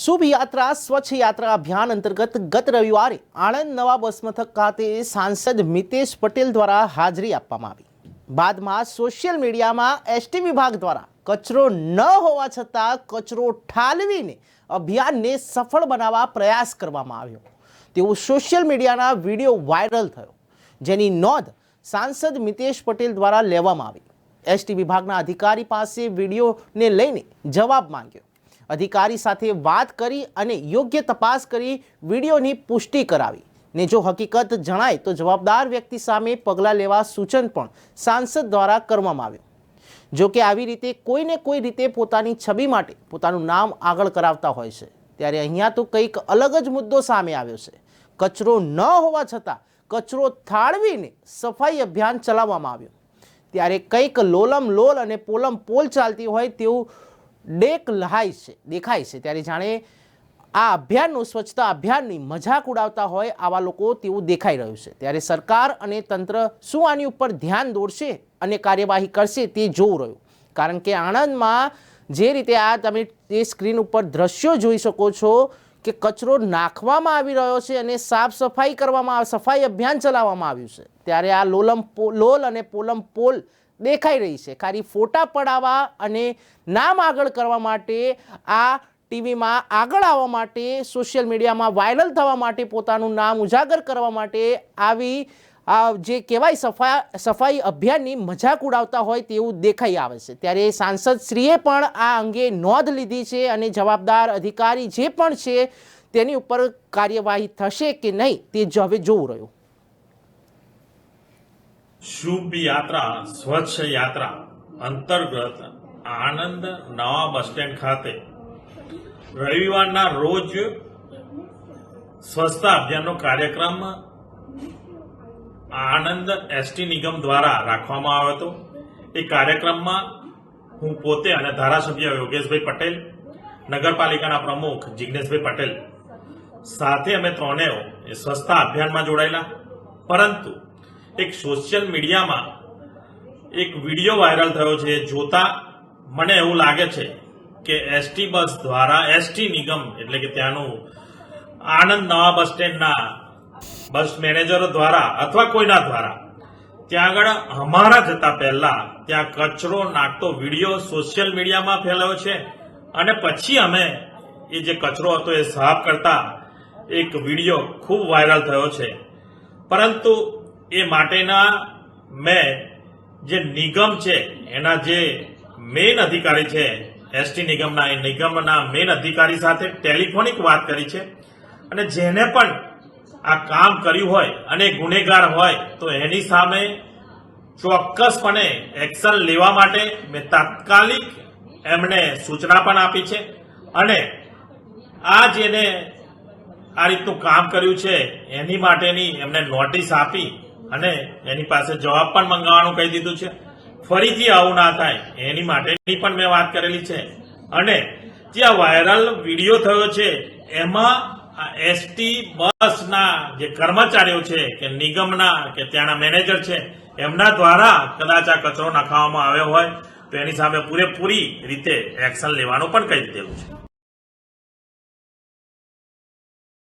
શુભ યાત્રા સ્વચ્છ યાત્રા અભિયાન અંતર્ગત ગત રવિવારે આણંદ નવા બસ મથક ખાતે સાંસદ મિતેશ પટેલ દ્વારા હાજરી આપવામાં આવી. બાદમાં સોશિયલ મીડિયામાં એસટી વિભાગ દ્વારા કચરો ન હોવા છતાં કચરો ઠાલવીને અભિયાનને સફળ બનાવવા પ્રયાસ કરવામાં આવ્યો તેવો સોશિયલ મીડિયાના વિડીયો વાયરલ થયો, જેની નોંધ સાંસદ મિતેશ પટેલ દ્વારા લેવામાં આવી. એસટી વિભાગના અધિકારી પાસે વિડીયોને લઈને જવાબ માંગ્યો. અધિકારી સાથે વાત કરી અને યોગ્ય તપાસ કરી વિડીયોની પુષ્ટિ કરાવી ને જો હકીકત જણાય તો જવાબદાર વ્યક્તિ સામે પગલાં લેવા સૂચન પણ સાંસદ દ્વારા કરવામાં આવ્યું. જો કે આવી રીતે કોઈને કોઈ રીતે પોતાની છબી માટે પોતાનું નામ આગળ કરાવતા હોય છે, ત્યારે અહીંયા તો કંઈક અલગ જ મુદ્દો સામે આવ્યો છે. કચરો ન હોવા છતાં કચરો ઠાલવીને સફાઈ અભિયાન ચલાવવામાં આવ્યું. ત્યારે કંઈક લોલમ લોલ અને પોલમ પોલ ચાલતી હોય તેવું દેખાય છે. ત્યારે જાણે આ અભિયાનનું સ્વચ્છતા અભિયાનની મજાક ઉડાવતા હોય આવા લોકો તેવું દેખાઈ રહ્યું છે. ત્યારે સરકાર અને તંત્ર શું આની ઉપર ધ્યાન દોરશે અને કાર્યવાહી કરશે તે જોવું રહ્યું. કારણ કે આણંદમાં જે રીતે આ તમે એ સ્ક્રીન ઉપર દ્રશ્યો જોઈ શકો છો કે કચરો નાખવામાં આવી રહ્યો છે અને સાફ સફાઈ કરવામાં સફાઈ અભિયાન ચલાવવામાં આવ્યું છે. ત્યારે આ લોલ અને પોલમ પોલ દેખાઈ રહી છે. ખાલી ફોટા પડાવવા અને નામ આગળ કરવા માટે, આ ટીવીમાં આગળ આવવા માટે, સોશિયલ મીડિયામાં વાયરલ થવા માટે, પોતાનું નામ ઉજાગર કરવા માટે આવી જે કહેવાય સફાઈ અભિયાનની મજાક ઉડાવતા હોય તેવું દેખાઈ આવે છે. ત્યારે સાંસદ શ્રીએ પણ આ અંગે નોંધ લીધી છે અને જવાબદાર અધિકારી જે પણ છે તેની ઉપર કાર્યવાહી થશે કે નહીં તે હવે જોવું રહ્યું. શુભ યાત્રા સ્વચ્છ યાત્રા અંતર્ગત આણંદ નવા બસ સ્ટેન્ડ ખાતે રવિવારના રોજ સ્વચ્છતા અભિયાનનો કાર્યક્રમ આણંદ એસટી નિગમ દ્વારા રાખવામાં આવ્યો હતો. એ કાર્યક્રમમાં હું પોતે અને ધારાસભ્ય યોગેશભાઈ પટેલ, નગરપાલિકાના પ્રમુખ જિગ્નેશભાઈ પટેલ સાથે અમે ત્રણેય સ્વચ્છતા અભિયાનમાં જોડાયેલા. પરંતુ એક સોશિયલ મીડિયામાં એક વિડીયો વાયરલ થયો છે. જોતા મને એવું લાગે છે કે એસટી બસ દ્વારા, એસટી નિગમ એટલે કે ત્યાંનું આણંદ નવા બસ સ્ટેન્ડના બસ મેનેજરો દ્વારા અથવા કોઈના દ્વારા ત્યાં આગળ અમારા જતા પહેલા ત્યાં કચરો નાખતો વિડીયો સોશિયલ મીડિયામાં ફેલાયો છે અને પછી અમે એ જે કચરો હતો એ સાફ કરતા એક વિડીયો ખૂબ વાયરલ થયો છે. પરંતુ એ માટેના મેં જે નિગમ છે એના જે મેઇન અધિકારી છે એસટી નિગમના, એ નિગમના મેઇન અધિકારી સાથે ટેલિફોનિક વાત કરી છે અને જેને પણ આ કામ કર્યું હોય અને ગુનેગાર હોય તો એની સામે ચોક્કસપણે એક્શન લેવા માટે મેં તાત્કાલિક એમને સૂચના પણ આપી છે અને આ જેને આ રીતનું કામ કર્યું છે એની માટેની એમને નોટિસ આપી અને એની પાસે જવાબ પણ મંગાવવાનું કહી દીધું છે. ફરીથી આવું ના થાય એની માટેની પણ મેં વાત કરેલી છે. અને જે આ વાયરલ વિડીયો થયો છે એમાં એસટી બસના જે કર્મચારીઓ છે કે નિગમના કે ત્યાંના મેનેજર છે એમના દ્વારા કદાચ આ કચરો નખાવવામાં આવ્યો હોય તો એની સામે પૂરેપૂરી રીતે એક્શન લેવાનું પણ કહી દીધેલું છે.